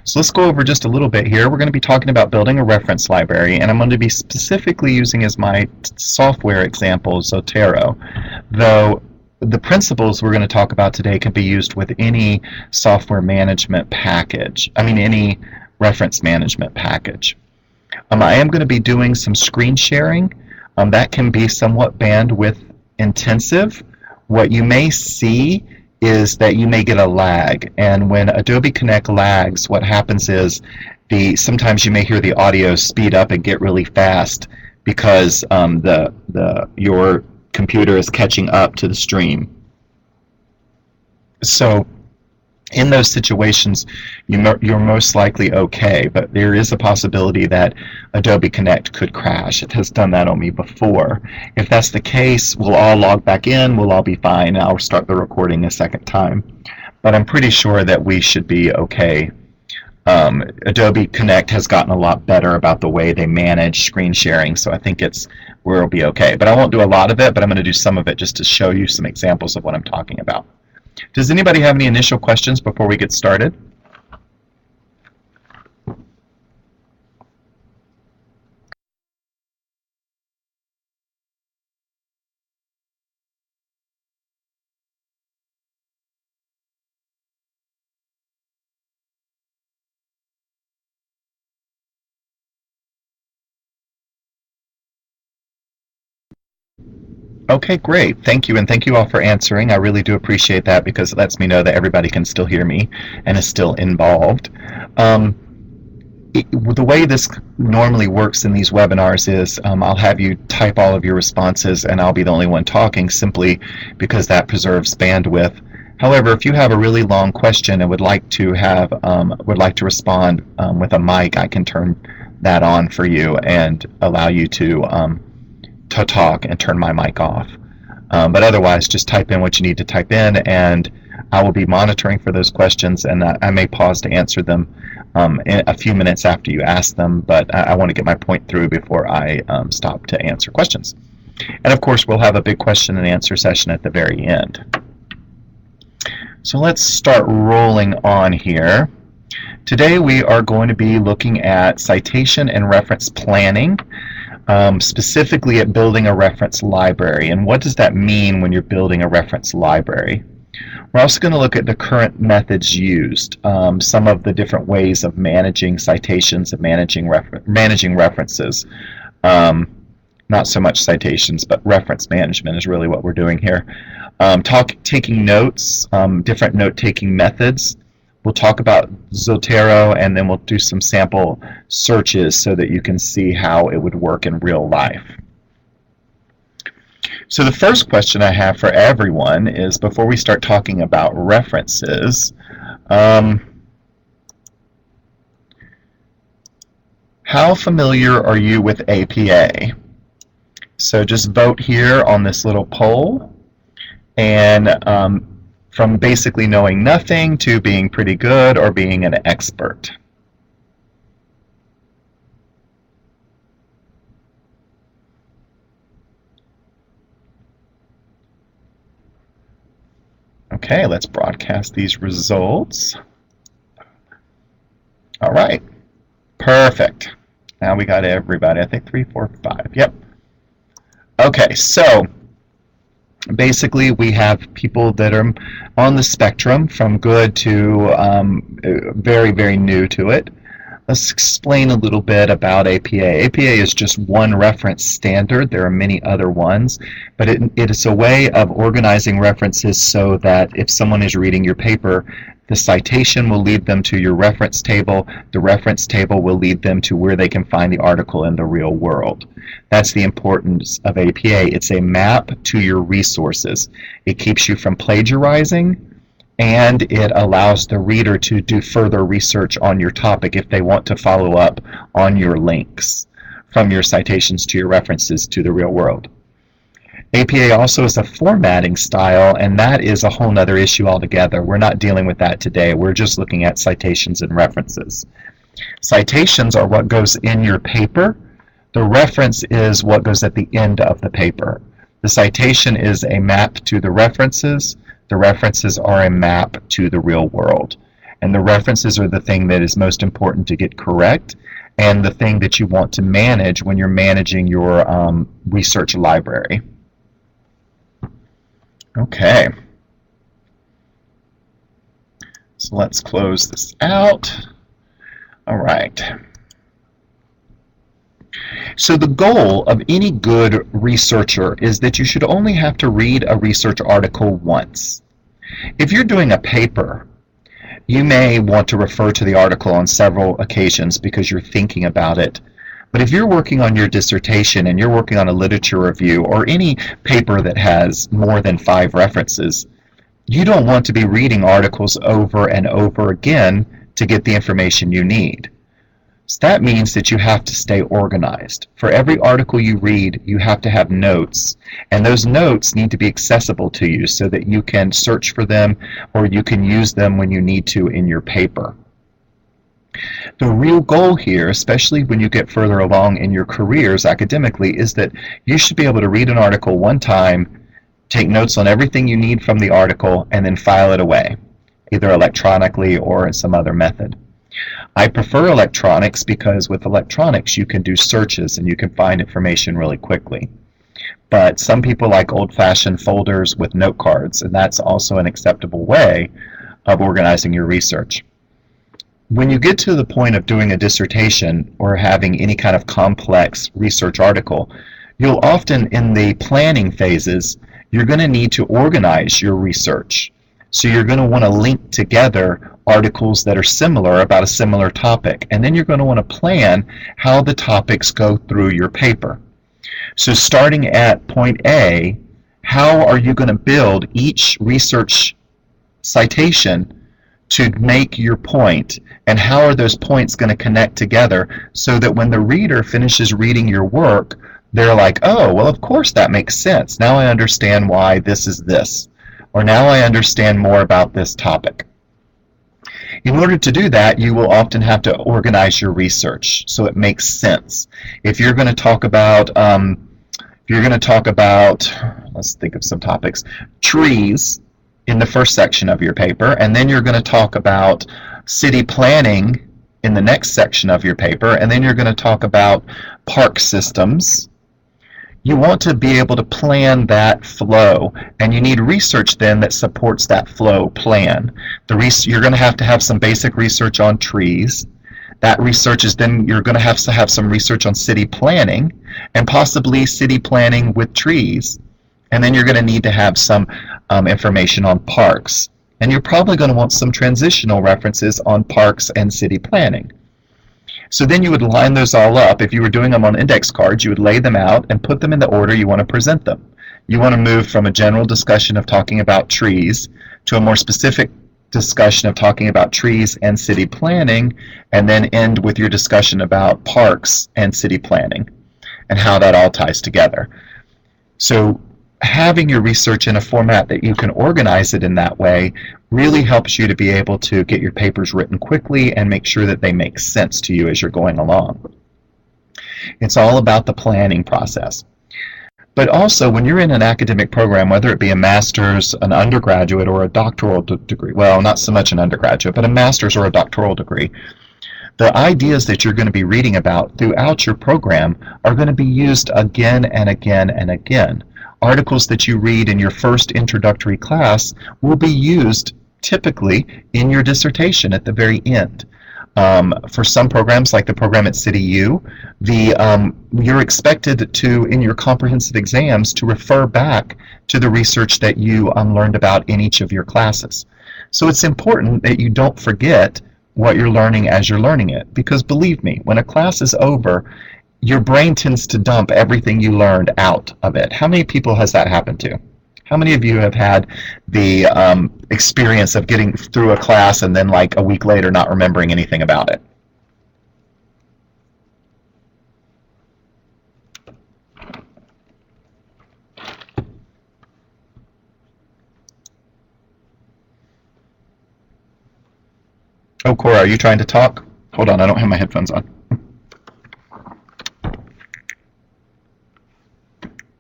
So let's go over just a little bit here. We're going to be talking about building a reference library, and I'm going to be specifically using as my software example Zotero, though the principles we're going to talk about today can be used with any software management package, any reference management package. I am going to be doing some screen sharing. That can be somewhat bandwidth intensive. What you may see is that you may get a lag, and when Adobe Connect lags, what happens is sometimes you may hear the audio speed up and get really fast because your computer is catching up to the stream. So in those situations, you're most likely okay, but there is a possibility that Adobe Connect could crash. It has done that on me before. If that's the case, we'll all log back in, we'll all be fine, and I'll start the recording a second time. But I'm pretty sure that we should be okay. Adobe Connect has gotten a lot better about the way they manage screen sharing, so I think we'll be okay. But I won't do a lot of it, but I'm going to do some of it just to show you some examples of what I'm talking about. Does anybody have any initial questions before we get started? Okay, great. Thank you, and thank you all for answering. I really do appreciate that because it lets me know that everybody can still hear me and is still involved. The way this normally works in these webinars is I'll have you type all of your responses and I'll be the only one talking simply because that preserves bandwidth. However, if you have a really long question and would like to respond with a mic, I can turn that on for you and allow you to talk and turn my mic off. But otherwise, just type in what you need to type in, and I will be monitoring for those questions, and I may pause to answer them in a few minutes after you ask them, but I want to get my point through before I stop to answer questions. And of course, we'll have a big question and answer session at the very end. So let's start rolling on here. Today we are going to be looking at citation and reference planning. Specifically at building a reference library. And what does that mean when you're building a reference library? We're also going to look at the current methods used, some of the different ways of managing citations and managing references. Not so much citations, but reference management is really what we're doing here. Taking notes, different note-taking methods. We'll talk about Zotero, and then we'll do some sample searches so that you can see how it would work in real life. So the first question I have for everyone is, before we start talking about references, how familiar are you with APA? So just vote here on this little poll, and from basically knowing nothing to being pretty good or being an expert. Okay, let's broadcast these results. All right, perfect. Now we got everybody. I think 3, 4, 5. Yep. Okay, so basically we have people that are on the spectrum from good to very, very new to it. Let's explain a little bit about APA. APA is just one reference standard. There are many other ones, but it is a way of organizing references so that if someone is reading your paper, the citation will lead them to your reference table. The reference table will lead them to where they can find the article in the real world. That's the importance of APA. It's a map to your resources. It keeps you from plagiarizing, and it allows the reader to do further research on your topic if they want to follow up on your links from your citations to your references to the real world. APA also is a formatting style, and that is a whole nother issue altogether. We're not dealing with that today. We're just looking at citations and references. Citations are what goes in your paper. The reference is what goes at the end of the paper. The citation is a map to the references. The references are a map to the real world. And the references are the thing that is most important to get correct, and the thing that you want to manage when you're managing your research library. Okay. So let's close this out. All right. So the goal of any good researcher is that you should only have to read a research article once. If you're doing a paper, you may want to refer to the article on several occasions because you're thinking about it. But if you're working on your dissertation and you're working on a literature review or any paper that has more than 5 references, you don't want to be reading articles over and over again to get the information you need. So that means that you have to stay organized. For every article you read, you have to have notes, and those notes need to be accessible to you so that you can search for them or you can use them when you need to in your paper. The real goal here, especially when you get further along in your careers academically, is that you should be able to read an article one time, take notes on everything you need from the article, and then file it away, either electronically or in some other method. I prefer electronics because with electronics you can do searches and you can find information really quickly. But some people like old-fashioned folders with note cards, and that's also an acceptable way of organizing your research. When you get to the point of doing a dissertation or having any kind of complex research article, you'll often, in the planning phases, you're going to need to organize your research. So you're going to want to link together articles that are similar about a similar topic, and then you're going to want to plan how the topics go through your paper. So starting at point A, how are you going to build each research citation to make your point, and how are those points going to connect together so that when the reader finishes reading your work, they're like, oh, well, of course that makes sense. Now I understand why this is this, or now I understand more about this topic. In order to do that, you will often have to organize your research so it makes sense. If you're going to talk about, let's think of some topics, trees in the first section of your paper, and then you're going to talk about city planning in the next section of your paper, and then you're going to talk about park systems. You want to be able to plan that flow, and you need research then that supports that flow plan. You're going to have some basic research on trees. That research is then you're going to have some research on city planning, and possibly city planning with trees. And then you're going to need to have some information on parks. And you're probably going to want some transitional references on parks and city planning. So then you would line those all up. If you were doing them on index cards, you would lay them out and put them in the order you want to present them. You want to move from a general discussion of talking about trees to a more specific discussion of talking about trees and city planning, and then end with your discussion about parks and city planning and how that all ties together. So having your research in a format that you can organize it in that way really helps you to be able to get your papers written quickly and make sure that they make sense to you as you're going along. It's all about the planning process. But also, when you're in an academic program, whether it be a master's, an undergraduate, or a doctoral degree, well, not so much an undergraduate, but a master's or a doctoral degree, the ideas that you're going to be reading about throughout your program are going to be used again and again and again. Articles that you read in your first introductory class will be used typically in your dissertation at the very end. For some programs, like the program at CityU, you're expected to, in your comprehensive exams, to refer back to the research that you learned about in each of your classes. So it's important that you don't forget what you're learning as you're learning it, because believe me, when a class is over, your brain tends to dump everything you learned out of it. How many people has that happened to? How many of you have had the experience of getting through a class and then like a week later not remembering anything about it? Oh, Cora, are you trying to talk? Hold on, I don't have my headphones on.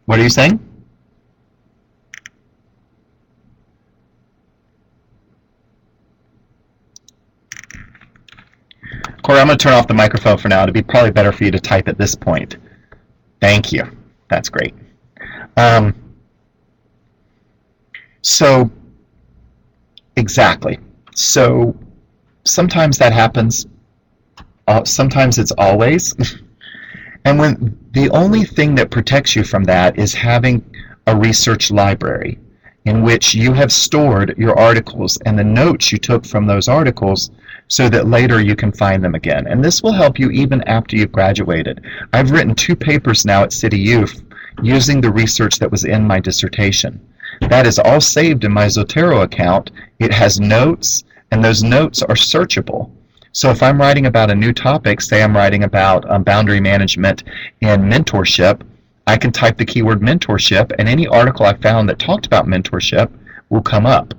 What are you saying? Corey, I'm going to turn off the microphone for now. It'd be probably better for you to type at this point. Thank you. That's great. Um, so, exactly. So, sometimes that happens. Sometimes it's always. And when the only thing that protects you from that is having a research library in which you have stored your articles and the notes you took from those articles so that later you can find them again. And this will help you even after you've graduated. I've written 2 papers now at City Youth using the research that was in my dissertation. That is all saved in my Zotero account. It has notes, and those notes are searchable. So if I'm writing about a new topic, say I'm writing about boundary management and mentorship, I can type the keyword mentorship, and any article I found that talked about mentorship will come up.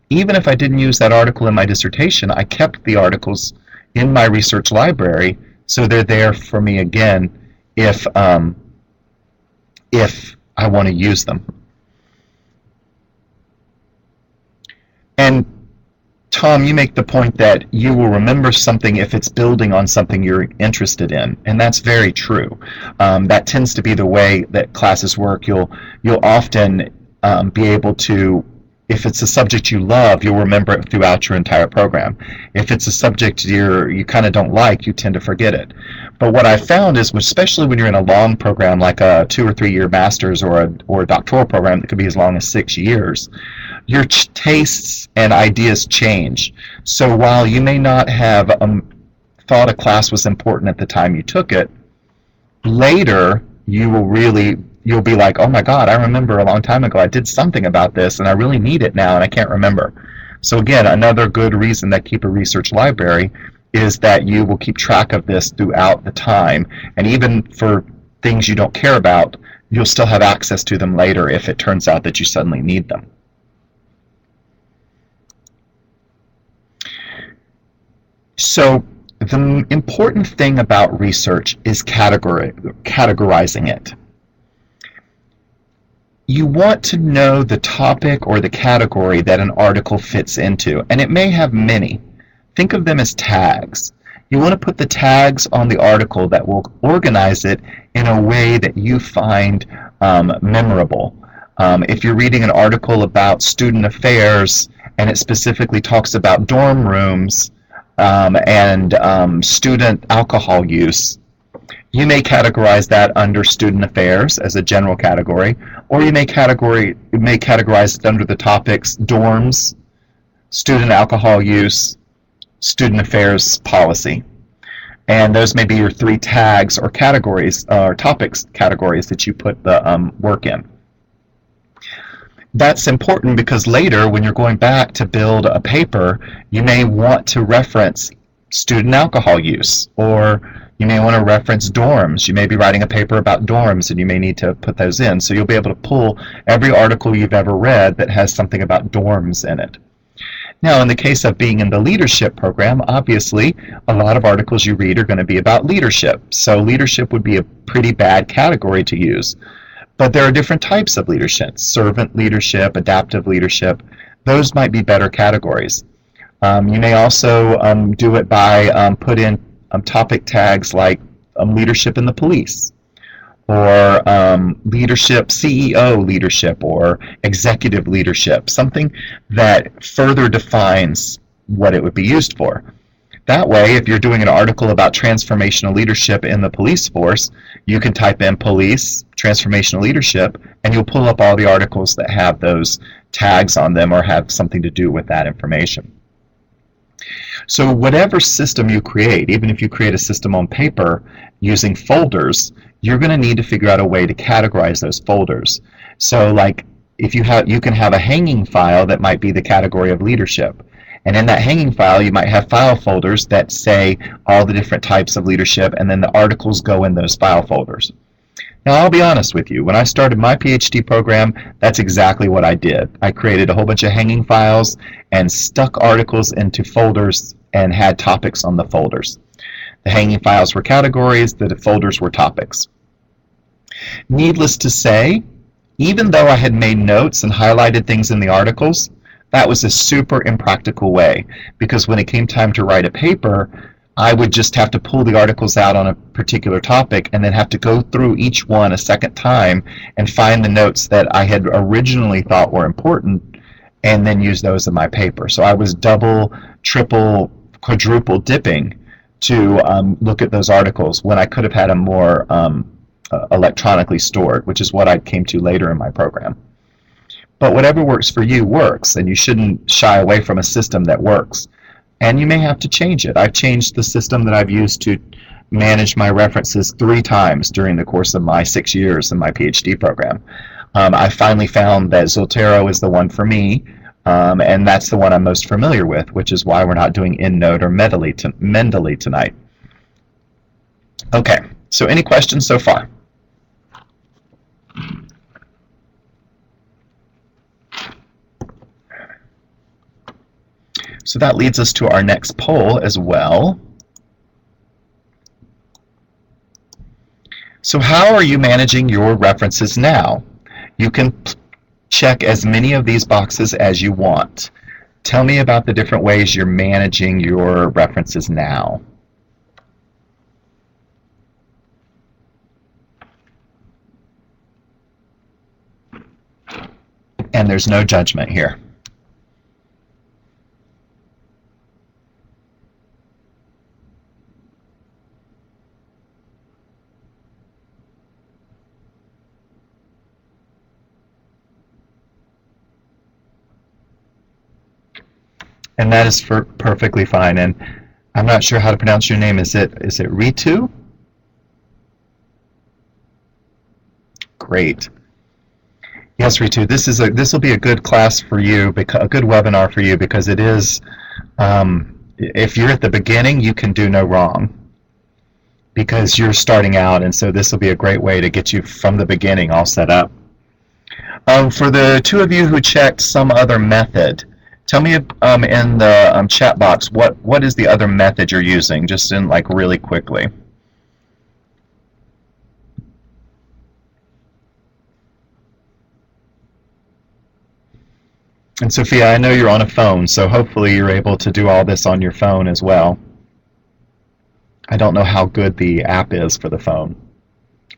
Even if I didn't use that article in my dissertation, I kept the articles in my research library, so they're there for me again if I want to use them. And Tom, you make the point that you will remember something if it's building on something you're interested in, and that's very true. That tends to be the way that classes work. You'll often be able to, if it's a subject you love, you'll remember it throughout your entire program. If it's a subject you kind of don't like, you tend to forget it. But what I found is, especially when you're in a long program like a 2 or 3 year master's or a doctoral program that could be as long as 6 years, your tastes and ideas change. So while you may not have thought a class was important at the time you took it, later you'll be like, oh my God, I remember a long time ago I did something about this and I really need it now and I can't remember. So again, another good reason that keep a research library is that you will keep track of this throughout the time, and even for things you don't care about, you'll still have access to them later if it turns out that you suddenly need them. So the important thing about research is categorizing it. You want to know the topic or the category that an article fits into, and it may have many. Think of them as tags. You want to put the tags on the article that will organize it in a way that you find memorable. If you're reading an article about student affairs and it specifically talks about dorm rooms, and student alcohol use, you may categorize that under student affairs as a general category, or you may categorize it under the topics dorms, student alcohol use, student affairs policy. And those may be your 3 tags or categories, or topics categories that you put the work in. That's important because later, when you're going back to build a paper, you may want to reference student alcohol use, or you may want to reference dorms. You may be writing a paper about dorms, and you may need to put those in. So you'll be able to pull every article you've ever read that has something about dorms in it. Now, in the case of being in the leadership program, obviously, a lot of articles you read are going to be about leadership. So leadership would be a pretty bad category to use. But there are different types of leadership: servant leadership, adaptive leadership. Those might be better categories. You may also do it by put in topic tags like leadership in the police, or leadership, CEO leadership, or executive leadership, something that further defines what it would be used for. That way, if you're doing an article about transformational leadership in the police force, you can type in police, transformational leadership, and you'll pull up all the articles that have those tags on them or have something to do with that information. So whatever system you create, even if you create a system on paper using folders, you're going to need to figure out a way to categorize those folders. So like if you can have a hanging file that might be the category of leadership. And in that hanging file, you might have file folders that say all the different types of leadership, and then the articles go in those file folders. Now, I'll be honest with you. When I started my PhD program, that's exactly what I did. I created a whole bunch of hanging files and stuck articles into folders and had topics on the folders. The hanging files were categories, the folders were topics. Needless to say, even though I had made notes and highlighted things in the articles, that was a super impractical way, because when it came time to write a paper, I would just have to pull the articles out on a particular topic and then have to go through each one a second time and find the notes that I had originally thought were important and then use those in my paper. So I was double, triple, quadruple dipping to look at those articles when I could have had them more electronically stored, which is what I came to later in my program. But whatever works for you works, and you shouldn't shy away from a system that works. And you may have to change it. I've changed the system that I've used to manage my references 3 times during the course of my 6 years in my PhD program. I finally found that Zotero is the one for me, and that's the one I'm most familiar with, which is why we're not doing EndNote or Mendeley tonight. Okay, so any questions so far? So that leads us to our next poll as well. So how are you managing your references now? You can check as many of these boxes as you want. Tell me about the different ways you're managing your references now. And there's no judgment here. And that is perfectly fine. And I'm not sure how to pronounce your name. Is it Ritu? Great. Yes, Ritu. This will be a good class for you, a good webinar for you, because it is. If you're at the beginning, you can do no wrong, because you're starting out, and so this will be a great way to get you from the beginning all set up. For the 2 of you who checked some other method, tell me in the chat box what is the other method you're using, just in like really quickly. And Sophia, I know you're on a phone, so hopefully you're able to do all this on your phone as well. I don't know how good the app is for the phone,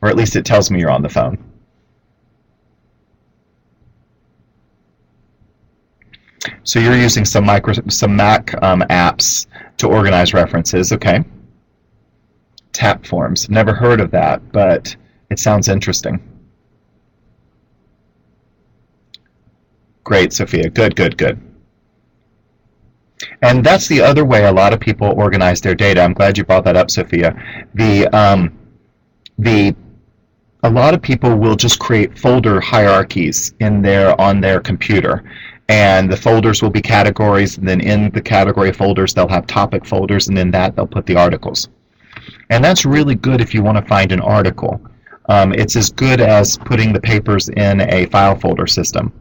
or at least it tells me you're on the phone. So you're using some Mac apps to organize references, okay? Tapforms, never heard of that, but it sounds interesting. Great, Sophia, good, good, good. And that's the other way a lot of people organize their data. I'm glad you brought that up, Sophia. A lot of people will just create folder hierarchies on their computer. And the folders will be categories, and then in the category folders they'll have topic folders, and in that they'll put the articles. And that's really good if you want to find an article. It's as good as putting the papers in a file folder system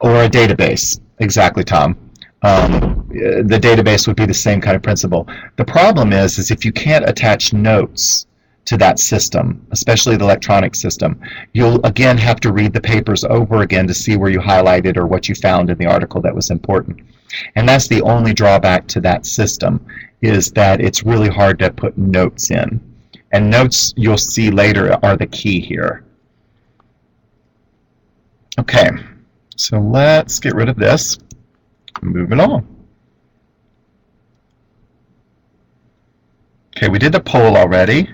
or a database. Exactly, Tom. The database would be the same kind of principle. The problem is if you can't attach notes to that system, especially the electronic system, you'll again have to read the papers over again to see where you highlighted or what you found in the article that was important. And that's the only drawback to that system, is that it's really hard to put notes in. And notes, you'll see later, are the key here. Okay, so let's get rid of this. Moving on. Okay, we did the poll already.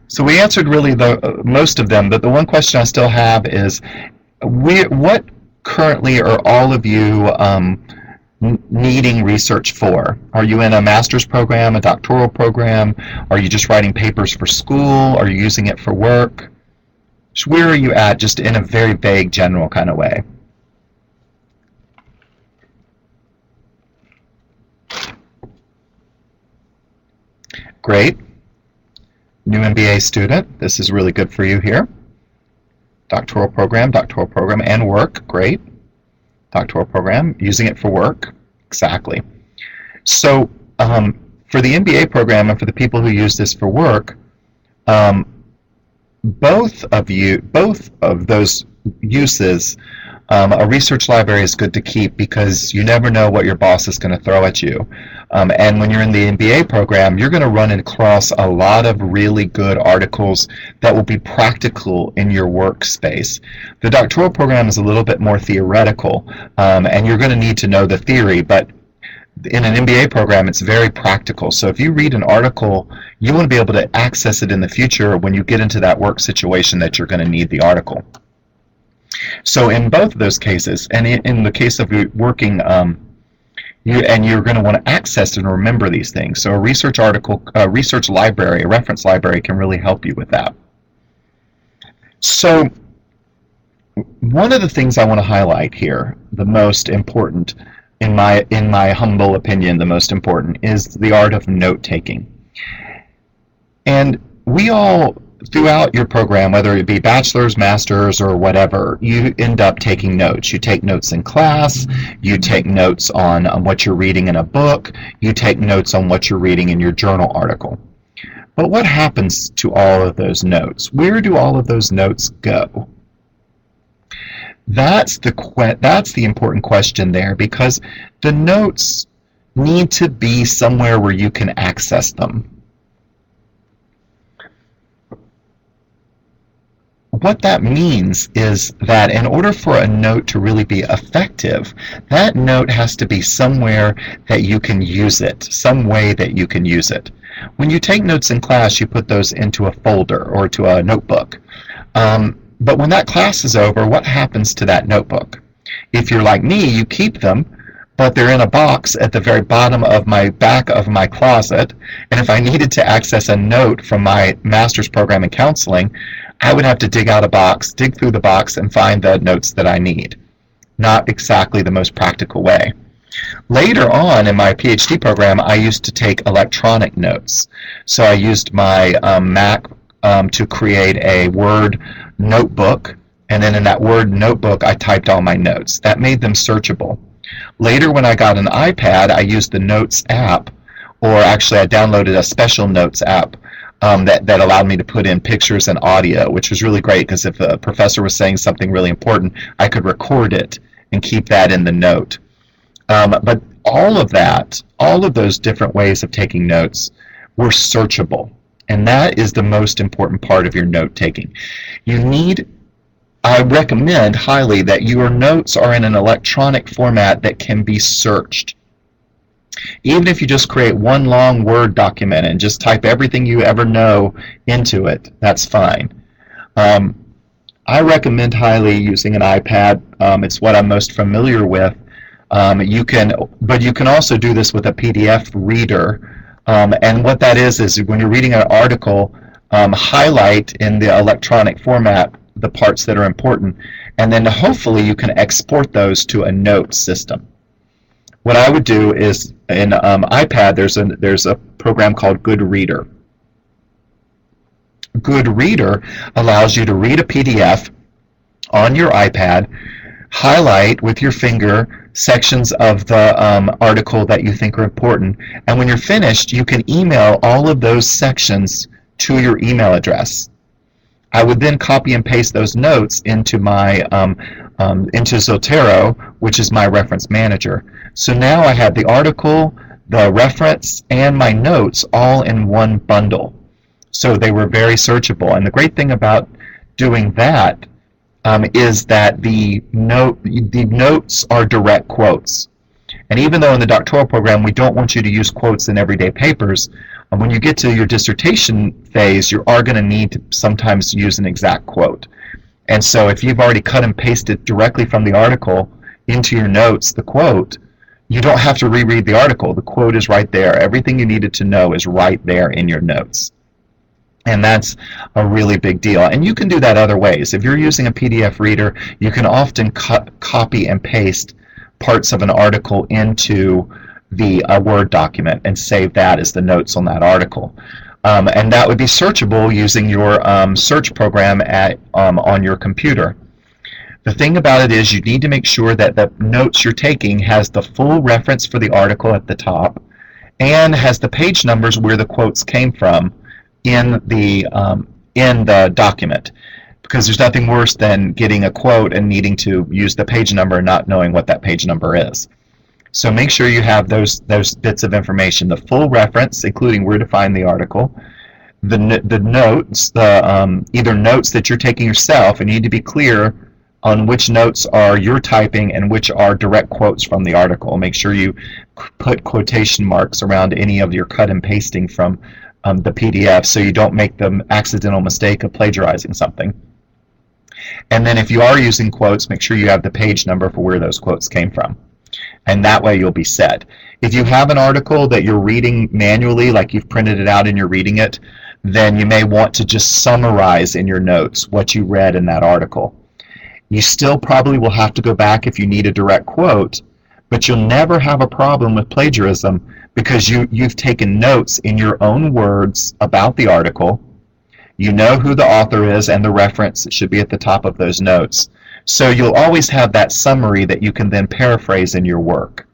So we answered really most of them, but the one question I still have is, what currently are all of you needing research for? Are you in a master's program, a doctoral program? Are you just writing papers for school? Are you using it for work? Where are you at, just in a very vague, general kind of way? Great. New MBA student, this is really good for you here. Doctoral program, and work, great. Doctoral program, using it for work, exactly. So for the MBA program and for the people who use this for work, both of those uses A research library is good to keep because you never know what your boss is going to throw at you. And when you're in the MBA program, you're going to run across a lot of really good articles that will be practical in your workspace. The doctoral program is a little bit more theoretical, and you're going to need to know the theory, but in an MBA program, it's very practical. So if you read an article, you want to be able to access it in the future when you get into that work situation that you're going to need the article. So in both of those cases, and in the case of working, you're going to want to access and remember these things. So a research article, a research library, a reference library can really help you with that. So one of the things I want to highlight here, the most important, in my humble opinion, the most important, is the art of note-taking. And we all, throughout your program, whether it be bachelor's, master's, or whatever, you end up taking notes. You take notes in class, you take notes on what you're reading in a book, you take notes on what you're reading in your journal article. But what happens to all of those notes? Where do all of those notes go? That's the important question there, because the notes need to be somewhere where you can access them. What that means is that in order for a note to really be effective, that note has to be somewhere that you can use it, some way that you can use it. When you take notes in class, you put those into a folder or to a notebook. But when that class is over, what happens to that notebook? If you're like me, you keep them, but they're in a box at the very bottom of my back of my closet. And if I needed to access a note from my master's program in counseling, I would have to dig out a box, dig through the box, and find the notes that I need. Not exactly the most practical way. Later on in my PhD program, I used to take electronic notes. So I used my Mac to create a Word notebook, and then in that Word notebook I typed all my notes. That made them searchable. Later, when I got an iPad, I used the Notes app, or actually I downloaded a special Notes app that allowed me to put in pictures and audio, which was really great because if a professor was saying something really important, I could record it and keep that in the note. But all of those different ways of taking notes were searchable. And that is the most important part of your note-taking. I recommend highly that your notes are in an electronic format that can be searched. Even if you just create one long Word document and just type everything you ever know into it, that's fine. I recommend highly using an iPad. It's what I'm most familiar with. But you can also do this with a PDF reader. And what that is when you're reading an article, highlight in the electronic format the parts that are important, and then hopefully you can export those to a note system. What I would do is in iPad, there's a program called Goodreader. Goodreader allows you to read a PDF on your iPad, highlight with your finger sections of the article that you think are important, and when you're finished, you can email all of those sections to your email address. I would then copy and paste those notes into my into Zotero, which is my reference manager. So now I have the article, the reference, and my notes all in one bundle. So they were very searchable. And the great thing about doing that is that the notes are direct quotes. And even though in the doctoral program we don't want you to use quotes in everyday papers, when you get to your dissertation phase, you are going to need to sometimes use an exact quote. And so if you've already cut and pasted directly from the article into your notes the quote, you don't have to reread the article. The quote is right there. Everything you needed to know is right there in your notes. And that's a really big deal. And you can do that other ways. If you're using a PDF reader, you can often copy and paste parts of an article into the Word document and save that as the notes on that article. And that would be searchable using your search program on your computer. The thing about it is you need to make sure that the notes you're taking has the full reference for the article at the top and has the page numbers where the quotes came from in the document. because there's nothing worse than getting a quote and needing to use the page number and not knowing what that page number is. So make sure you have those bits of information, the full reference, including where to find the article, the notes, either notes that you're taking yourself, and you need to be clear on which notes are you're typing and which are direct quotes from the article. Make sure you put quotation marks around any of your cut and pasting from the PDF so you don't make the accidental mistake of plagiarizing something. And then if you are using quotes, make sure you have the page number for where those quotes came from. And that way you'll be set. If you have an article that you're reading manually, like you've printed it out and you're reading it, then you may want to just summarize in your notes what you read in that article. You still probably will have to go back if you need a direct quote, but you'll never have a problem with plagiarism because you've taken notes in your own words about the article. You know who the author is and the reference should be at the top of those notes. So you'll always have that summary that you can then paraphrase in your work.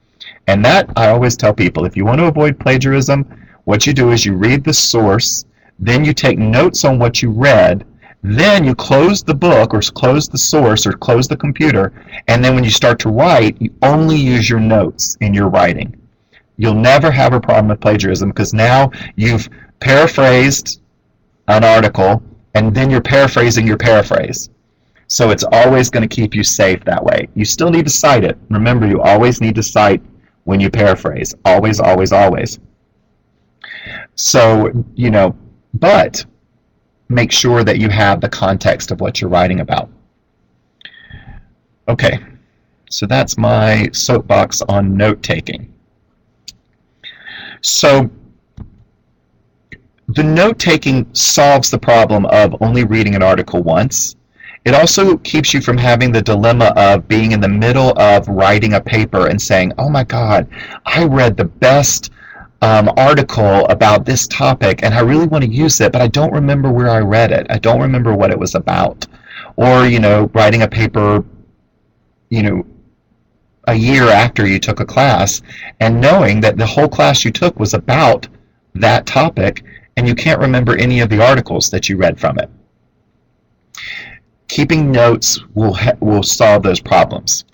And that, I always tell people, if you want to avoid plagiarism, what you do is you read the source, then you take notes on what you read, then you close the book or close the source or close the computer, and then when you start to write, you only use your notes in your writing. You'll never have a problem with plagiarism because now you've paraphrased an article and then you're paraphrasing your paraphrase. So it's always going to keep you safe that way. You still need to cite it. Remember, you always need to cite when you paraphrase. Always, always, always. So, but make sure that you have the context of what you're writing about. Okay, so that's my soapbox on note-taking. So the note-taking solves the problem of only reading an article once. It also keeps you from having the dilemma of being in the middle of writing a paper and saying, oh my God, I read the best article about this topic and I really want to use it, but I don't remember where I read it. I don't remember what it was about. Or, writing a paper, a year after you took a class and knowing that the whole class you took was about that topic and you can't remember any of the articles that you read from it. Keeping notes will solve those problems.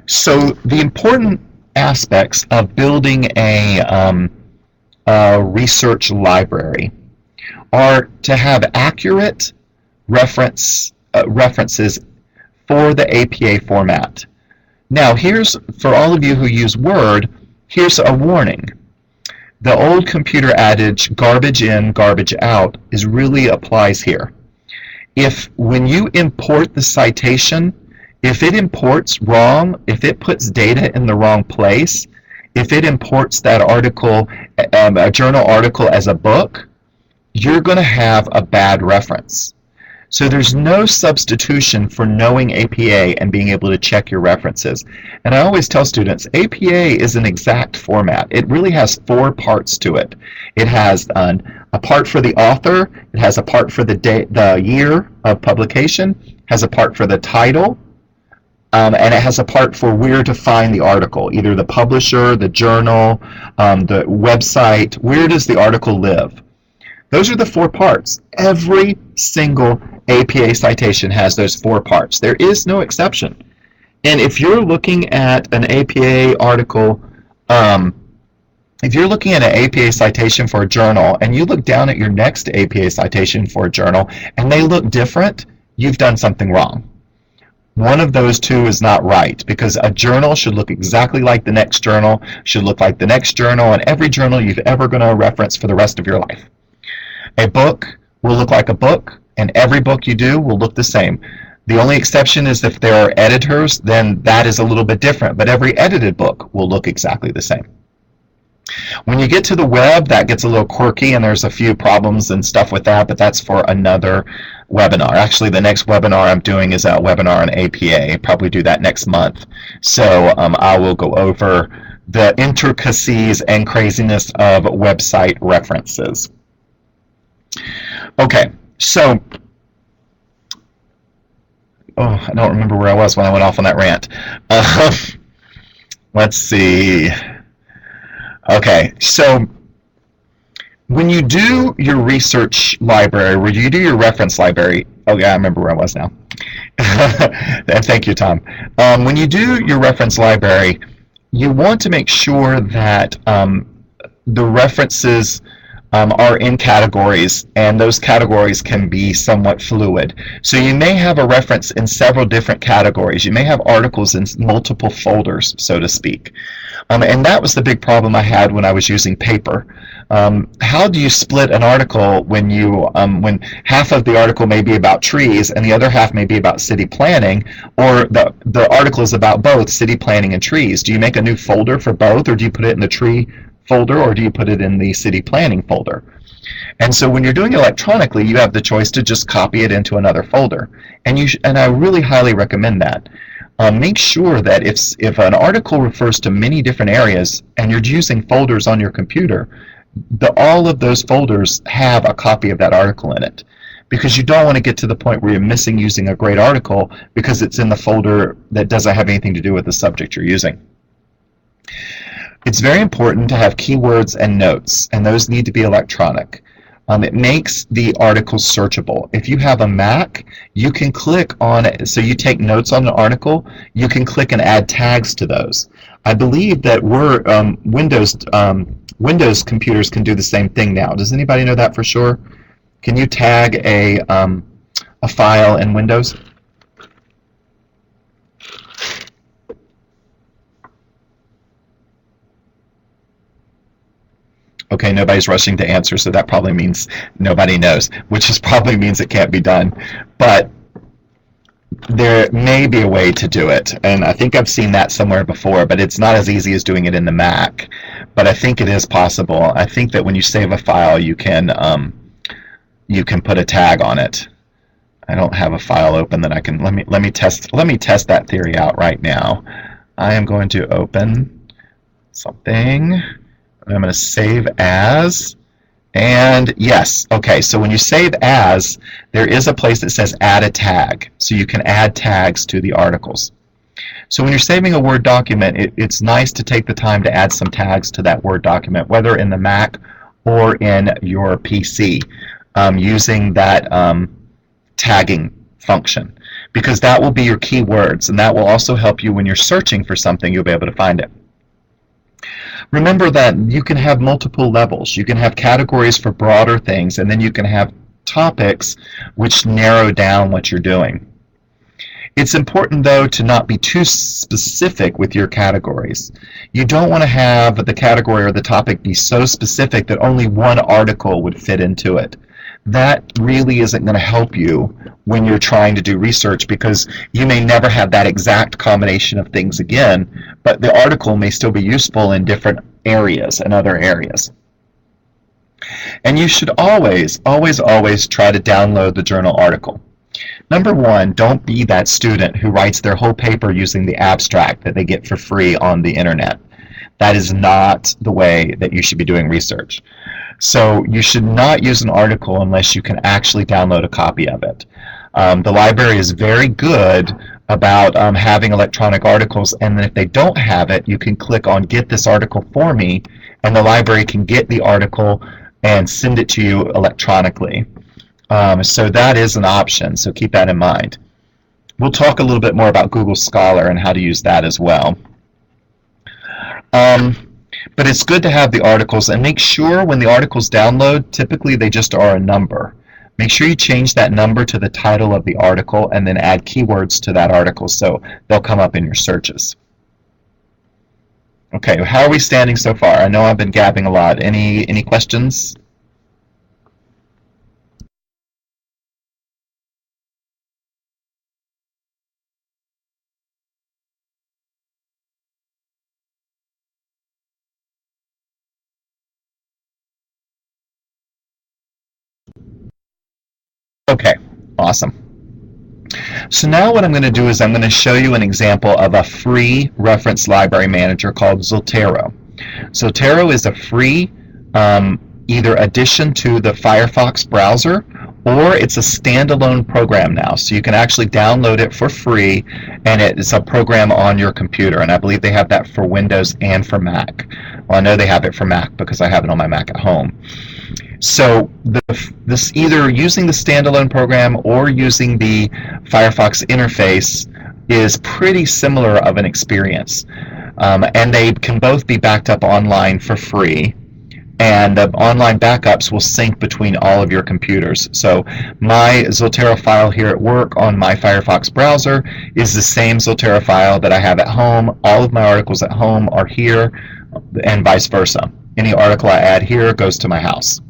So the important aspects of building a research library are to have accurate references for the APA format. Now, for all of you who use Word, here's a warning. The old computer adage, garbage in, garbage out, really applies here. When you import the citation, if it imports wrong, if it puts data in the wrong place, if it imports that article, a journal article as a book, you're going to have a bad reference. So there's no substitution for knowing APA and being able to check your references. And I always tell students, APA is an exact format. It really has 4 parts to it. It has a part for the author, it has a part for the year of publication, has a part for the title, and it has a part for where to find the article, either the publisher, the journal, the website, where does the article live. Those are the 4 parts. Every single APA citation has those 4 parts. There is no exception. And if you're looking at an APA article, if you're looking at an APA citation for a journal and you look down at your next APA citation for a journal and they look different, you've done something wrong. One of those 2 is not right because a journal should look exactly like the next journal, should look like the next journal, and every journal you've ever going to reference for the rest of your life. A book will look like a book, and every book you do will look the same. The only exception is if there are editors, then that is a little bit different, but every edited book will look exactly the same. When you get to the web, that gets a little quirky, and there's a few problems and stuff with that, but that's for another webinar. Actually, the next webinar I'm doing is a webinar on APA. I'll probably do that next month. So I will go over the intricacies and craziness of website references. Okay, so I don't remember where I was when I went off on that rant. Let's see. Okay, so when you do your research library, when you do your reference library, okay, I remember where I was now. Thank you, Tom. When you do your reference library, you want to make sure that the references are in categories, and those categories can be somewhat fluid. So you may have a reference in several different categories. You may have articles in multiple folders, so to speak. And that was the big problem I had when I was using paper. How do you split an article when when half of the article may be about trees and the other half may be about city planning, or the article is about both city planning and trees? Do you make a new folder for both, or do you put it in the tree folder, or do you put it in the city planning folder? And so when you're doing it electronically, you have the choice to just copy it into another folder. And I really highly recommend that. Make sure that if an article refers to many different areas and you're using folders on your computer, all of those folders have a copy of that article in it, because you don't want to get to the point where you're missing using a great article because it's in the folder that doesn't have anything to do with the subject you're using. It's very important to have keywords and notes, and those need to be electronic. It makes the article searchable. If you have a Mac, you can click on it. So you take notes on an article, you can click and add tags to those. I believe that Windows computers can do the same thing now. Does anybody know that for sure? Can you tag a file in Windows? Okay, nobody's rushing to answer, so that probably means nobody knows, which is probably means it can't be done. But there may be a way to do it, and I think I've seen that somewhere before, but it's not as easy as doing it in the Mac. But I think it is possible. I think that when you save a file, you can put a tag on it. I don't have a file open that I can. Let me test that theory out right now. I am going to open something. I'm going to save as, and yes, okay, so when you save as, there is a place that says add a tag, so you can add tags to the articles. So when you're saving a Word document, it's nice to take the time to add some tags to that Word document, whether in the Mac or in your PC, using that tagging function, because that will be your keywords, and that will also help you when you're searching for something. You'll be able to find it. Remember that you can have multiple levels. You can have categories for broader things, and then you can have topics which narrow down what you're doing. It's important, though, to not be too specific with your categories. You don't want to have the category or the topic be so specific that only one article would fit into it. That really isn't going to help you when you're trying to do research, because you may never have that exact combination of things again, but the article may still be useful in different areas and other areas. And you should always, always, always try to download the journal article. Number one, don't be that student who writes their whole paper using the abstract that they get for free on the internet. That is not the way that you should be doing research. So you should not use an article unless you can actually download a copy of it. The library is very good about having electronic articles, and then if they don't have it, you can click on Get This Article For Me, and the library can get the article and send it to you electronically. So that is an option, so keep that in mind. We'll talk a little bit more about Google Scholar and how to use that as well. But it's good to have the articles, and make sure when the articles download, typically they just are a number. Make sure you change that number to the title of the article and then add keywords to that article so they'll come up in your searches. Okay, how are we standing so far? I know I've been gabbing a lot. Any questions? Okay, awesome. So now what I'm going to do is I'm going to show you an example of a free reference library manager called Zotero. Zotero is a free either addition to the Firefox browser, or it's a standalone program now. So you can actually download it for free, and it's a program on your computer. And I believe they have that for Windows and for Mac. Well, I know they have it for Mac because I have it on my Mac at home. So this either using the standalone program or using the Firefox interface is pretty similar of an experience. And they can both be backed up online for free. And the online backups will sync between all of your computers. So my Zotero file here at work on my Firefox browser is the same Zotero file that I have at home. All of my articles at home are here, and vice versa. Any article I add here goes to my house.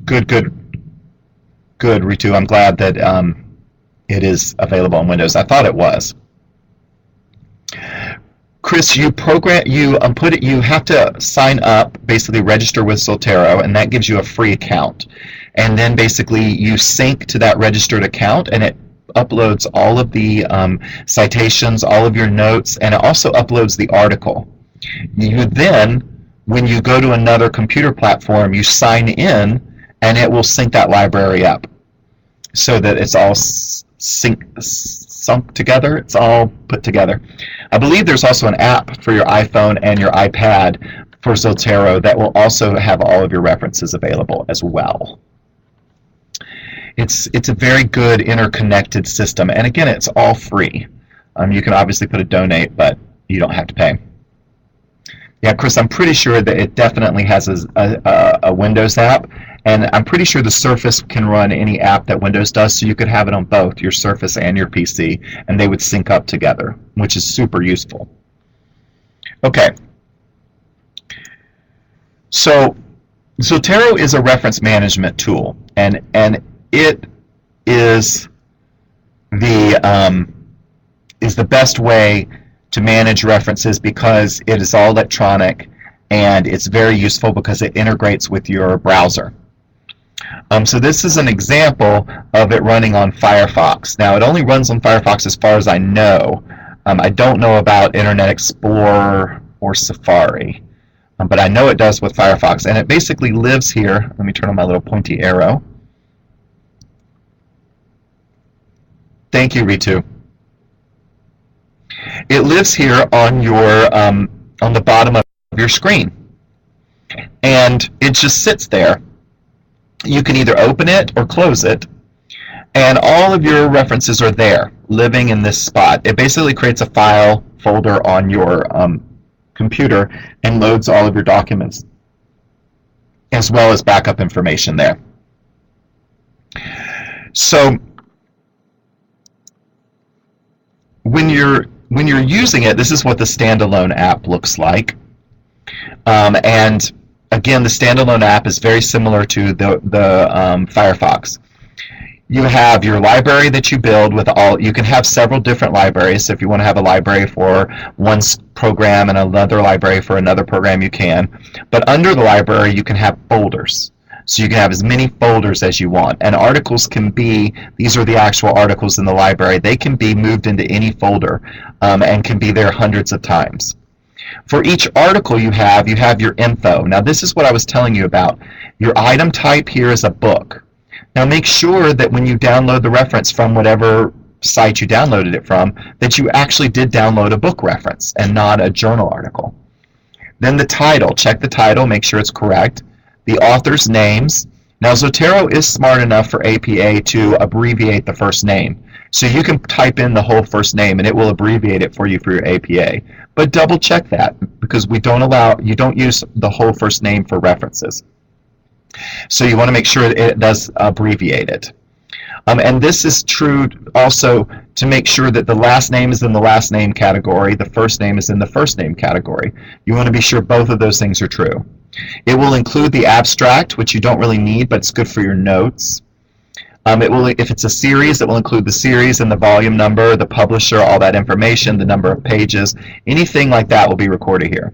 Good, Ritu. I'm glad that it is available on Windows. I thought it was. Chris, you have to sign up, basically register with Zotero, and that gives you a free account. And then basically you sync to that registered account, and it uploads all of the citations, all of your notes, and it also uploads the article. You then, when you go to another computer platform, you sign in, and it will sync that library up so that it's all sunk together, it's all put together. I believe there's also an app for your iPhone and your iPad for Zotero that will also have all of your references available as well. It's a very good interconnected system, and again, it's all free. You can obviously put a donate, but you don't have to pay. Yeah, Chris, I'm pretty sure that it definitely has a Windows app, and I'm pretty sure the Surface can run any app that Windows does, so you could have it on both your Surface and your PC, and they would sync up together, which is super useful. Okay. So Zotero is a reference management tool, and it is the best way to manage references because it is all electronic, and it's very useful because it integrates with your browser. So this is an example of it running on Firefox. Now, it only runs on Firefox as far as I know. I don't know about Internet Explorer or Safari, but I know it does with Firefox, and it basically lives here. Let me turn on my little pointy arrow. Thank you, Ritu. It lives here on your on the bottom of your screen, and it just sits there. You can either open it or close it, and all of your references are there, living in this spot. It basically creates a file folder on your computer and loads all of your documents, as well as backup information there. So when you're using it, this is what the standalone app looks like. And again, the standalone app is very similar to the Firefox. You have your library that you build with all. You can have several different libraries. So if you want to have a library for one program and another library for another program, you can. But under the library, you can have folders. So you can have as many folders as you want. And articles can be, these are the actual articles in the library, they can be moved into any folder and can be there hundreds of times. For each article you have your info. Now this is what I was telling you about. Your item type here is a book. Now make sure that when you download the reference from whatever site you downloaded it from, that you actually did download a book reference and not a journal article. Then the title, check the title, make sure it's correct. The author's names. Now Zotero is smart enough for APA to abbreviate the first name. So you can type in the whole first name and it will abbreviate it for you for your APA. But double check that because you don't use the whole first name for references. So you want to make sure it does abbreviate it. And this is true also to make sure that the last name is in the last name category, the first name is in the first name category. You want to be sure both of those things are true. It will include the abstract, which you don't really need, but it's good for your notes. If it's a series, it will include the series and the volume number, the publisher, all that information, the number of pages. Anything like that will be recorded here.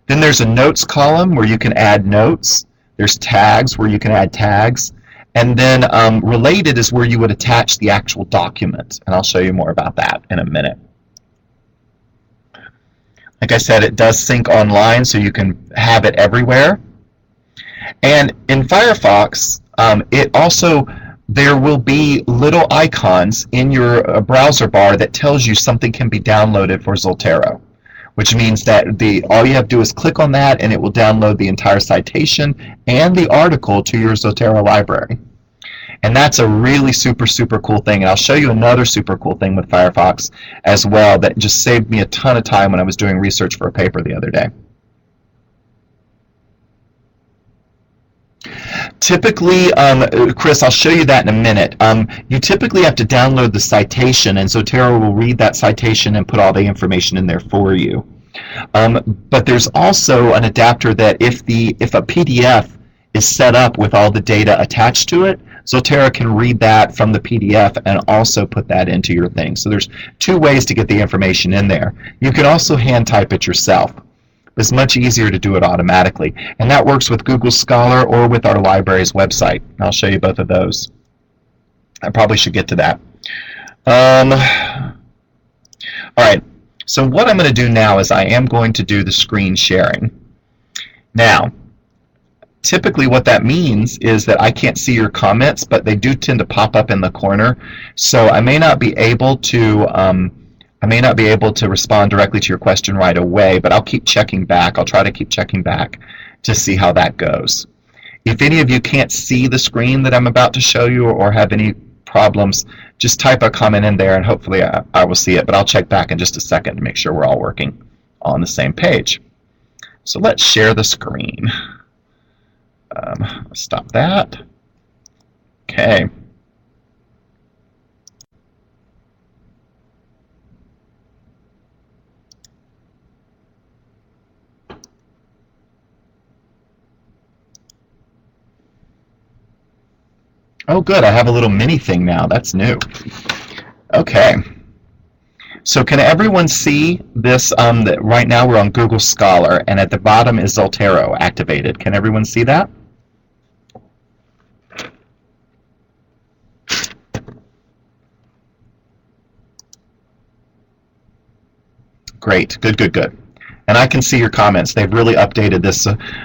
Then there's a notes column where you can add notes. There's tags where you can add tags. And then related is where you would attach the actual document. And I'll show you more about that in a minute. Like I said, it does sync online, so you can have it everywhere. And in Firefox, there will be little icons in your browser bar that tells you something can be downloaded for Zotero. which means that all you have to do is click on that and it will download the entire citation and the article to your Zotero library. And that's a really super, super cool thing. And I'll show you another super cool thing with Firefox as well that just saved me a ton of time when I was doing research for a paper the other day. Typically, Chris, I'll show you that in a minute. You typically have to download the citation, and Zotero will read that citation and put all the information in there for you. But there's also an adapter that if a PDF is set up with all the data attached to it, Zotero can read that from the PDF and also put that into your thing. So there's two ways to get the information in there. You can also hand type it yourself. It's much easier to do it automatically. And that works with Google Scholar or with our library's website. I'll show you both of those. I probably should get to that. All right, so what I'm going to do now is I am going to do the screen sharing. Now, typically what that means is that I can't see your comments, but they do tend to pop up in the corner. So I may not be able to respond directly to your question right away, but I'll keep checking back. I'll try to keep checking back to see how that goes. If any of you can't see the screen that I'm about to show you or have any problems, just type a comment in there and hopefully I will see it, but I'll check back in just a second to make sure we're all working on the same page. So let's share the screen. Stop that. Okay. Oh, good. I have a little mini thing now. That's new. Okay. So can everyone see this? That right now we're on Google Scholar, and at the bottom is Zotero activated. Can everyone see that? Great. Good, good, good. And I can see your comments. They've really updated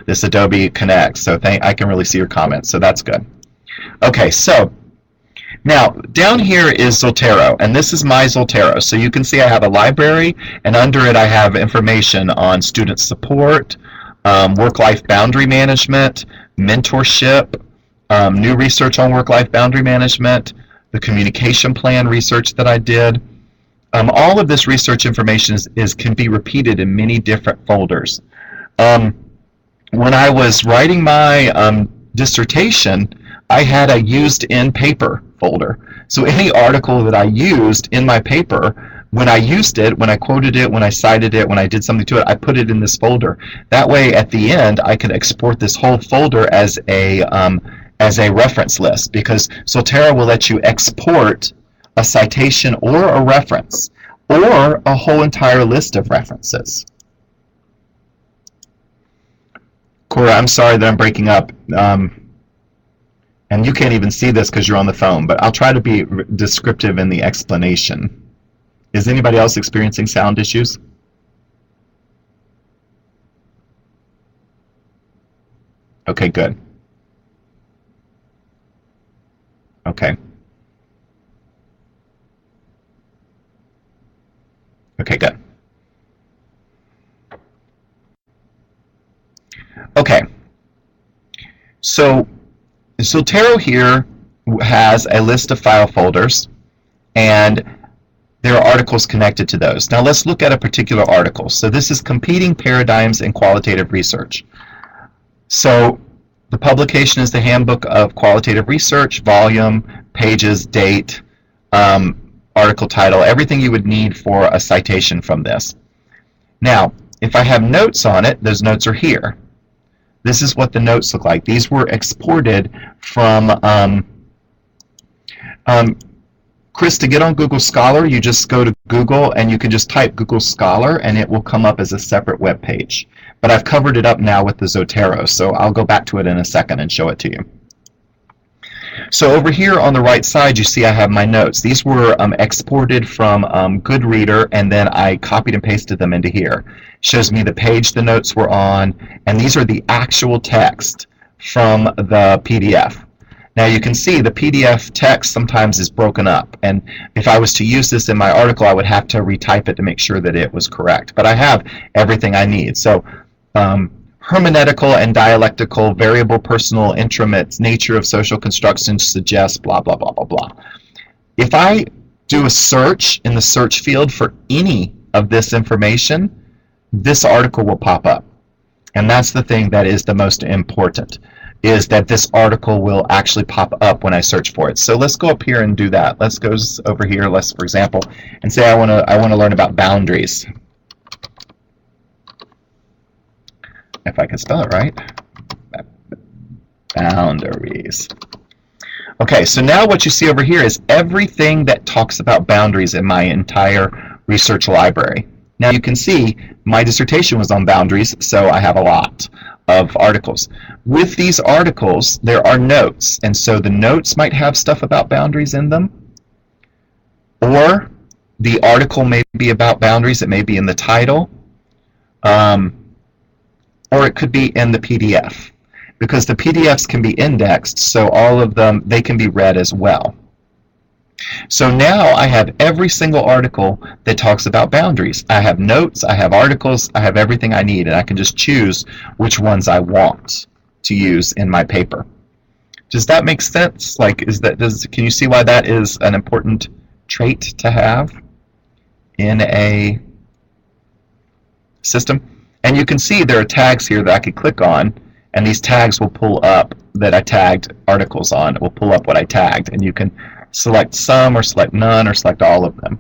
this Adobe Connect, so I can really see your comments, so that's good. Okay, so now down here is Zotero, and this is my Zotero. So you can see I have a library, and under it I have information on student support, work-life boundary management, mentorship, new research on work-life boundary management, the communication plan research that I did. All of this research information can be repeated in many different folders. When I was writing my dissertation, I had a used in paper folder. So any article that I used in my paper, when I used it, when I quoted it, when I cited it, when I did something to it, I put it in this folder. That way at the end I could export this whole folder as a reference list, because Zotero will let you export a citation or a reference or a whole entire list of references. Cora, I'm sorry that I'm breaking up. And you can't even see this because you're on the phone, but I'll try to be descriptive in the explanation. Is anybody else experiencing sound issues? Okay, good. Okay. Okay, good. Okay. So Zotero here has a list of file folders, and there are articles connected to those. Now let's look at a particular article. So this is Competing Paradigms in Qualitative Research. So the publication is the Handbook of Qualitative Research, volume, pages, date, article title, everything you would need for a citation from this. Now, if I have notes on it, those notes are here. This is what the notes look like. These were exported from, Chris, to get on Google Scholar, you just go to Google and you can just type Google Scholar and it will come up as a separate web page. But I've covered it up now with the Zotero, so I'll go back to it in a second and show it to you. So over here on the right side, you see I have my notes. These were exported from Goodreader, and then I copied and pasted them into here. Shows me the page the notes were on, and these are the actual text from the PDF. Now you can see the PDF text sometimes is broken up, and if I was to use this in my article, I would have to retype it to make sure that it was correct. But I have everything I need. So hermeneutical and dialectical, variable personal intramits, nature of social construction suggests blah, blah, blah, blah, blah. If I do a search in the search field for any of this information, this article will pop up. And that's the thing that is the most important, is that this article will actually pop up when I search for it. So let's go up here and do that. Let's go over here, let's, for example, and say I want to learn about boundaries. If I can spell it right. Boundaries. Okay, so now what you see over here is everything that talks about boundaries in my entire research library. Now you can see my dissertation was on boundaries, so I have a lot of articles. With these articles, there are notes, and so the notes might have stuff about boundaries in them, or the article may be about boundaries, it may be in the title, or it could be in the PDF, because the PDFs can be indexed, so all of them, they can be read as well. So now I have every single article that talks about boundaries. I have notes, I have articles, I have everything I need, and I can just choose which ones I want to use in my paper. Does that make sense? Like, can you see why that is an important trait to have in a system? And you can see there are tags here that I could click on, and these tags will pull up that I tagged articles on. It will pull up what I tagged, and you can select some, or select none, or select all of them.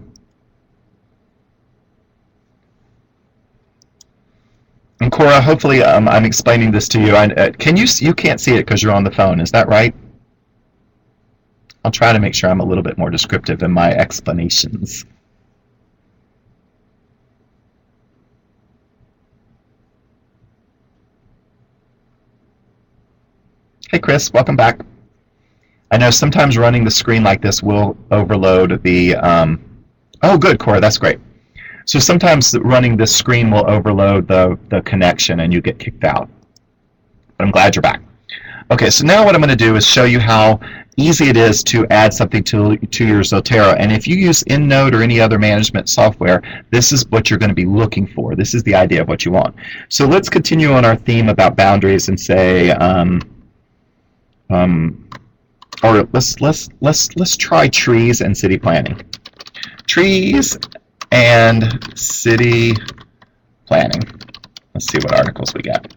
And Cora, hopefully I'm explaining this to you. You can't see it because you're on the phone, is that right? I'll try to make sure I'm a little bit more descriptive in my explanations. Hey Chris, welcome back. I know sometimes running the screen like this will overload the, oh good, Cora, that's great. So sometimes running this screen will overload the connection and you get kicked out. But I'm glad you're back. Okay, so now what I'm going to do is show you how easy it is to add something to your Zotero. And if you use EndNote or any other management software, this is what you're going to be looking for. This is the idea of what you want. So let's continue on our theme about boundaries and say, or let's try trees and city planning. Trees and city planning. Let's see what articles we got.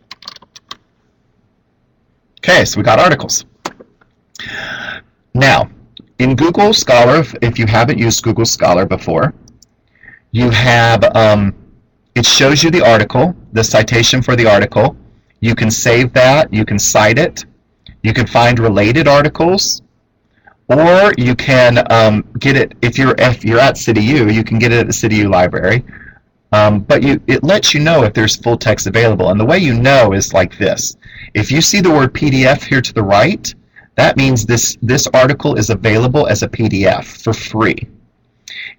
Okay, so we got articles. Now, in Google Scholar, if you haven't used Google Scholar before, you have, it shows you the article, the citation for the article. You can save that, you can cite it, you can find related articles, or you can get it, if you're at CityU, you can get it at the CityU library. But it lets you know if there's full text available. And the way you know is like this. If you see the word PDF here to the right, that means this article is available as a PDF for free.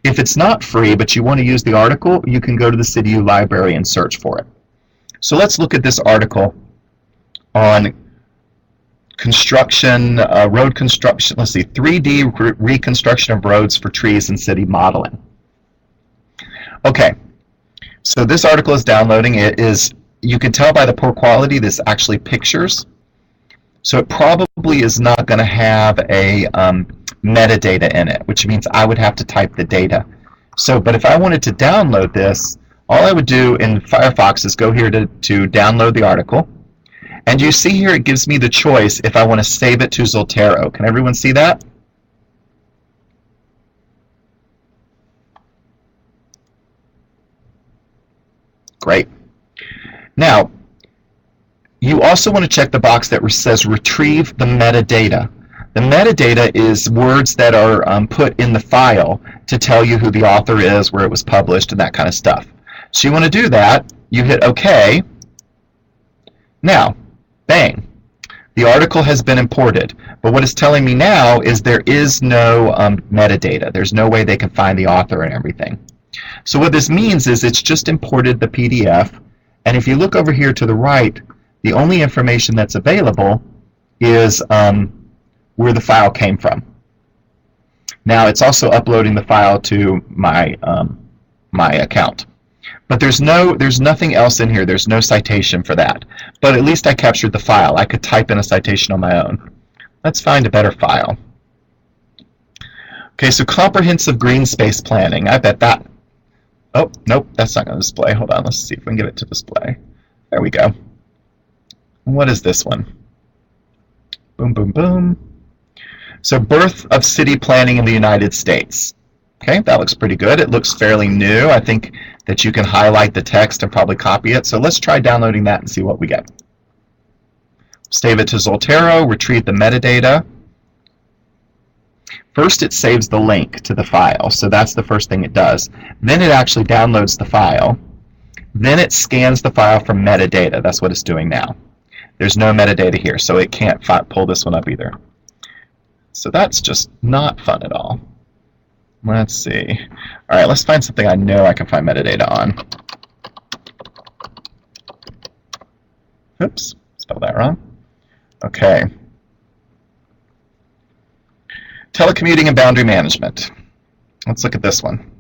If it's not free, but you want to use the article, you can go to the CityU library and search for it. So let's look at this article on construction, road construction, let's see, 3D reconstruction of roads for trees and city modeling. Okay, so this article is downloading. It is, you can tell by the poor quality, this actually pictures. So it probably is not going to have a metadata in it, which means I would have to type the data. So, but if I wanted to download this, all I would do in Firefox is go here to download the article. And you see here it gives me the choice if I want to save it to Zotero. Can everyone see that? Great. Now, you also want to check the box that says retrieve the metadata. The metadata is words that are put in the file to tell you who the author is, where it was published, and that kind of stuff. So you want to do that. You hit OK. Now, bang. The article has been imported. But what it's telling me now is there is no metadata. There's no way they can find the author and everything. So what this means is it's just imported the PDF. And if you look over here to the right, the only information that's available is where the file came from. Now it's also uploading the file to my my account. But there's nothing else in here. There's no citation for that. But at least I captured the file. I could type in a citation on my own. Let's find a better file. Okay, so comprehensive green space planning. I bet that. Oh, nope, that's not going to display. Hold on, let's see if we can get it to display. There we go. What is this one? Boom, boom, boom. So birth of city planning in the United States. Okay, that looks pretty good. It looks fairly new. I think that you can highlight the text and probably copy it. So let's try downloading that and see what we get. Save it to Zotero, retrieve the metadata. First it saves the link to the file, so that's the first thing it does. Then it actually downloads the file. Then it scans the file for metadata. That's what it's doing now. There's no metadata here, so it can't pull this one up either. So that's just not fun at all. Let's see. All right, let's find something I know I can find metadata on. Oops, spelled that wrong. Okay. Telecommuting and boundary management. Let's look at this one.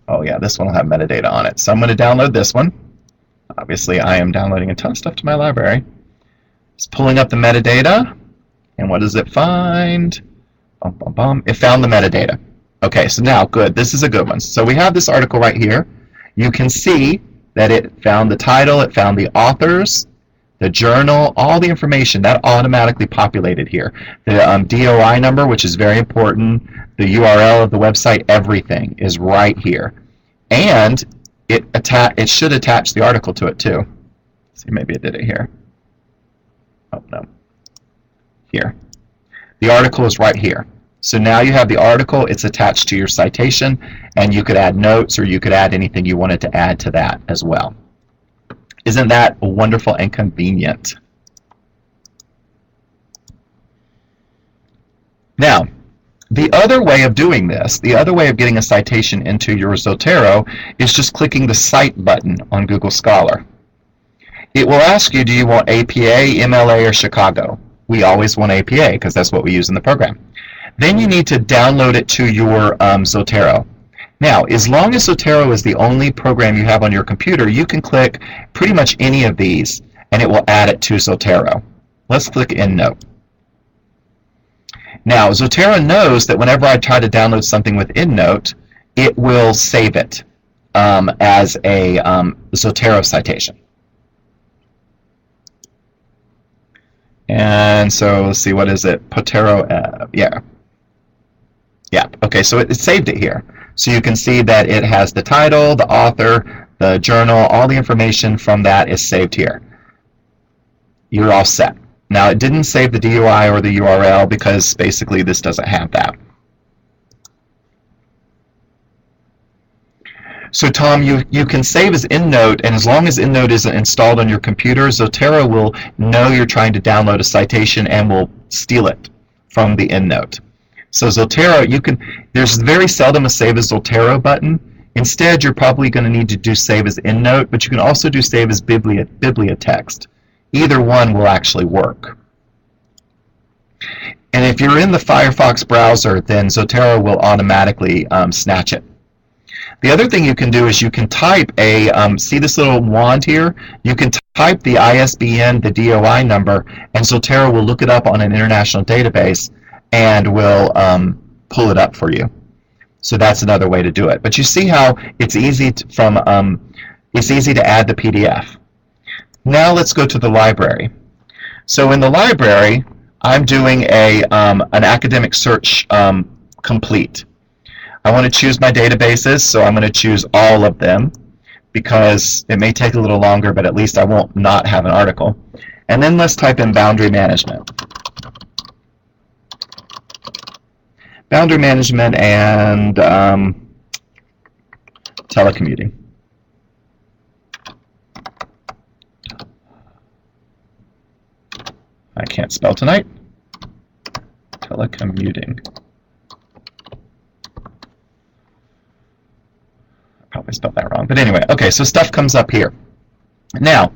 Oh yeah, this one will have metadata on it. So I'm going to download this one. Obviously, I am downloading a ton of stuff to my library. It's pulling up the metadata. And what does it find? Bum, bum, bum. It found the metadata. Okay, so now, good. This is a good one. So we have this article right here. You can see that it found the title, it found the authors, the journal, all the information. That automatically populated here. The DOI number, which is very important, the URL of the website, everything is right here. And it should attach the article to it, too. See, maybe it did it here. Oh, no. Here. The article is right here. So now you have the article, it's attached to your citation, and you could add notes or you could add anything you wanted to add to that as well. Isn't that wonderful and convenient? Now, the other way of doing this, the other way of getting a citation into your Zotero is just clicking the Cite button on Google Scholar. It will ask you, do you want APA, MLA, or Chicago? We always want APA because that's what we use in the program. Then you need to download it to your Zotero. Now, as long as Zotero is the only program you have on your computer, you can click pretty much any of these and it will add it to Zotero. Let's click EndNote. Now, Zotero knows that whenever I try to download something with EndNote, it will save it as a Zotero citation. And so let's see, what is it? Potero, yeah. Yeah, okay, so it saved it here. So you can see that it has the title, the author, the journal, all the information from that is saved here. You're all set. Now, it didn't save the DOI or the URL because basically this doesn't have that. So Tom, you can save as EndNote, and as long as EndNote is installed on your computer, Zotero will know you're trying to download a citation and will steal it from the EndNote. So Zotero, there's very seldom a Save as Zotero button. Instead, you're probably going to need to do Save as EndNote, but you can also do Save as Bibliotext. Either one will actually work. And if you're in the Firefox browser, then Zotero will automatically snatch it. The other thing you can do is you can type see this little wand here? You can type the ISBN, the DOI number, and Zotero will look it up on an international database and will pull it up for you. So that's another way to do it. But you see how it's easy to add the PDF. Now let's go to the library. So in the library, I'm doing an academic search complete. I want to choose my databases, so I'm going to choose all of them because it may take a little longer, but at least I won't not have an article. And then let's type in boundary management. Boundary management and telecommuting. I can't spell tonight. Telecommuting. Probably spelled that wrong, but anyway, okay, so stuff comes up here. Now,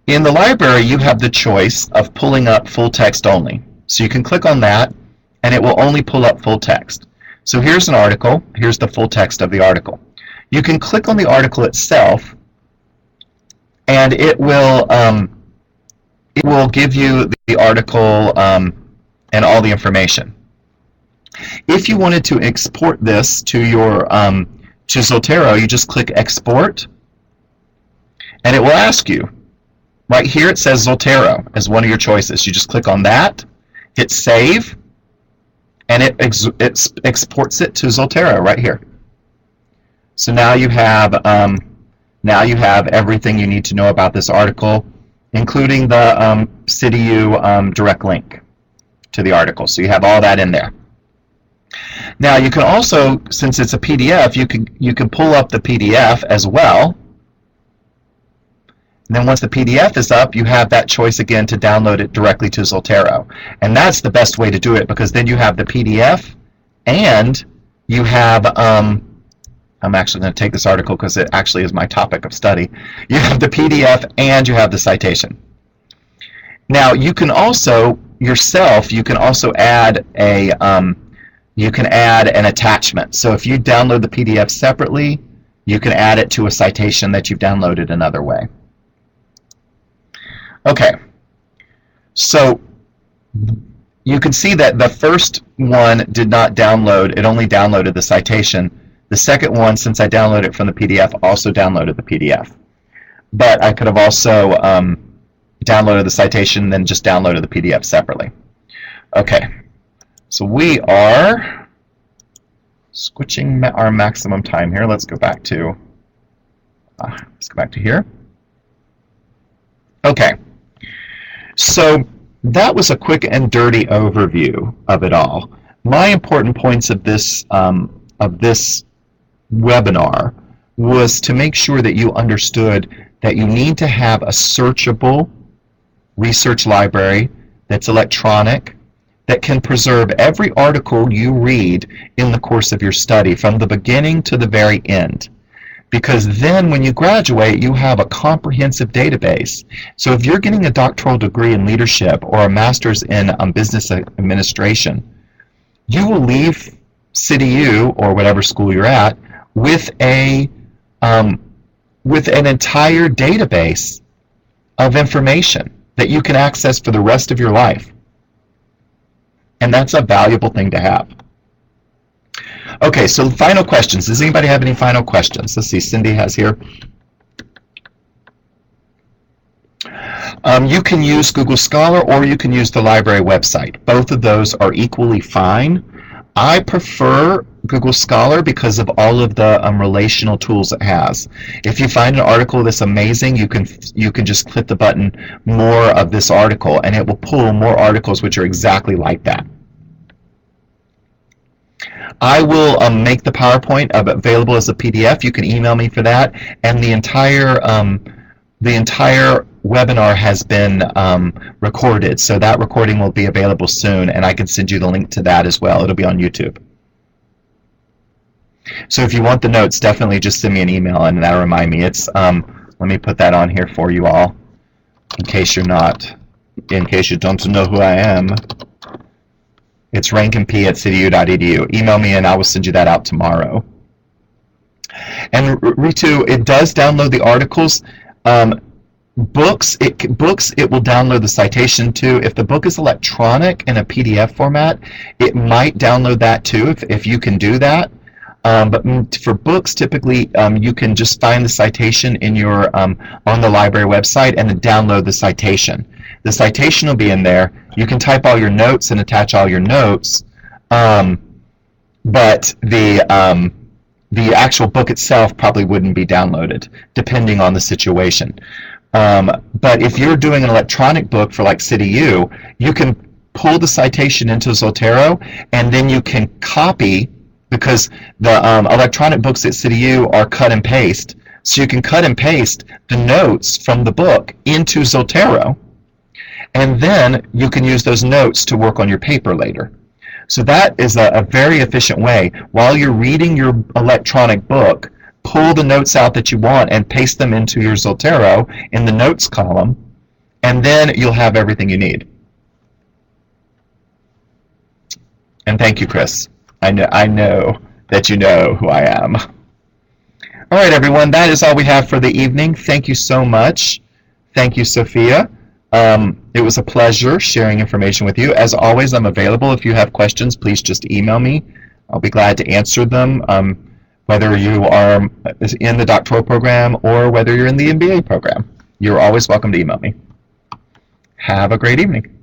in the library, you have the choice of pulling up full text only. So you can click on that, and it will only pull up full text. So here's an article. Here's the full text of the article. You can click on the article itself, and it will give you the article and all the information. If you wanted to export this to your to Zotero, you just click Export, and it will ask you. Right here it says Zotero as one of your choices. You just click on that, hit Save, and it exports it to Zotero right here. So now you have everything you need to know about this article, including the CityU direct link to the article. So you have all that in there. Now you can also, since it's a PDF, you can pull up the PDF as well. And then once the PDF is up, you have that choice again to download it directly to Zotero. And that's the best way to do it, because then you have the PDF and you have, I'm actually going to take this article because it actually is my topic of study. You have the PDF and you have the citation. Now you can also, yourself, you can also add an attachment. So if you download the PDF separately, you can add it to a citation that you've downloaded another way. Okay, so you can see that the first one did not download, it only downloaded the citation. The second one, since I downloaded it from the PDF, also downloaded the PDF. But I could have also downloaded the citation and then just downloaded the PDF separately. Okay, so we are switching our maximum time here. Let's go back to here. Okay. So that was a quick and dirty overview of it all. My important points of this webinar was to make sure that you understood that you need to have a searchable research library that's electronic, that can preserve every article you read in the course of your study from the beginning to the very end. Because then when you graduate, you have a comprehensive database. So if you're getting a doctoral degree in leadership or a master's in business administration, you will leave CityU or whatever school you're at with an entire database of information that you can access for the rest of your life. And that's a valuable thing to have. Okay, so final questions. Does anybody have any final questions? Let's see, Cindy has here. You can use Google Scholar or you can use the library website. Both of those are equally fine. I prefer Google Scholar because of all of the relational tools it has. If you find an article that's amazing, you can just click the button more of this article and it will pull more articles which are exactly like that. I will make the PowerPoint available as a PDF. You can email me for that, and the entire webinar has been recorded, so that recording will be available soon, and I can send you the link to that as well. It'll be on YouTube. So if you want the notes, definitely just send me an email, and that'll remind me. It's let me put that on here for you all, in case you don't know who I am. It's rankinp@cityu.edu. Email me and I will send you that out tomorrow. And Ritu, it does download the articles. Books, it will download the citation too. If the book is electronic in a PDF format, it might download that too if you can do that. But for books, typically you can just find the citation in your on the library website and then download the citation. The citation will be in there. You can type all your notes and attach all your notes, but the actual book itself probably wouldn't be downloaded, depending on the situation. But if you're doing an electronic book for like CityU, you can pull the citation into Zotero, and then you can copy, because the electronic books at CityU are cut and paste, so you can cut and paste the notes from the book into Zotero, and then you can use those notes to work on your paper later. So that is a very efficient way. While you're reading your electronic book, pull the notes out that you want and paste them into your Zotero in the notes column, and then you'll have everything you need. And thank you, Chris. I know that you know who I am. All right, everyone, that is all we have for the evening. Thank you so much. Thank you, Sophia. It was a pleasure sharing information with you. As always, I'm available. If you have questions, please just email me. I'll be glad to answer them, whether you are in the doctoral program or whether you're in the MBA program. You're always welcome to email me. Have a great evening.